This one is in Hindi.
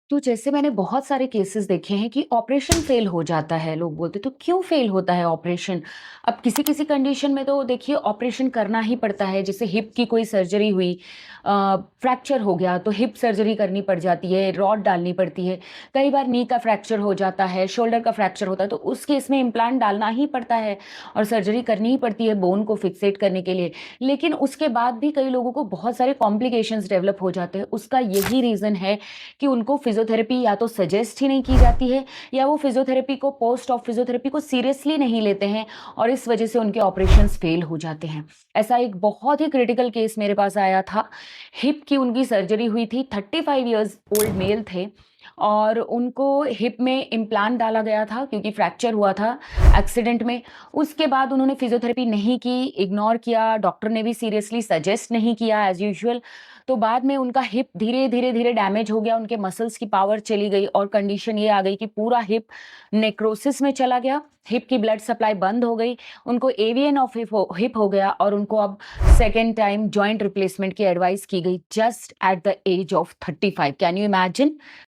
तो जैसे मैंने बहुत सारे केसेस देखे हैं कि ऑपरेशन फेल हो जाता है, लोग बोलते तो क्यों फेल होता है ऑपरेशन? अब किसी-किसी कंडीशन में तो देखिए ऑपरेशन करना ही पड़ता है, जैसे हिप की कोई सर्जरी हुई, फ्रैक्चर हो गया तो हिप सर्जरी करनी पड़ जाती है, रॉड डालनी पड़ती है। कई बार नी का फ्रैक्चर हो जाता है, शोल्डर का फ्रैक्चर होता है, तो उस केस में इम्प्लांट डालना ही पड़ता है और सर्जरी करनी ही पड़ती है बोन को फिक्सेट करने के लिए। लेकिन उसके बाद भी कई लोगों को बहुत सारे कॉम्प्लिकेशंस डेवलप हो जाते हैं, उसका यही रीज़न है कि उनको फिज़ियोथेरेपी या तो सजेस्ट ही नहीं की जाती है या वो फिज़ियोथेरेपी को पोस्ट ऑफ फिज़ियोथेरेपी को सीरियसली नहीं लेते हैं और इस वजह से उनके ऑपरेशंस फेल हो जाते हैं। ऐसा एक बहुत ही क्रिटिकल केस मेरे पास आया था। हिप की उनकी सर्जरी हुई थी, 35 इयर्स ओल्ड मेल थे और उनको हिप में इम्प्लांट डाला गया था क्योंकि फ्रैक्चर हुआ था एक्सीडेंट में। उसके बाद उन्होंने फिज़ियोथेरेपी नहीं की, इग्नोर किया, डॉक्टर ने भी सीरियसली सजेस्ट नहीं किया एज़ यूजुअल। तो बाद में उनका हिप धीरे-धीरे डैमेज हो गया, उनके मसल्स की पावर चली गई और कंडीशन ये आ गई कि पूरा हिप नेक्रोसिस में चला गया, हिप की ब्लड सप्लाई बंद हो गई, उनको एवीएन ऑफ हिप हो गया और उनको अब सेकंड टाइम जॉइंट रिप्लेसमेंट की एडवाइस की गई just at the age of 35। Can you imagine?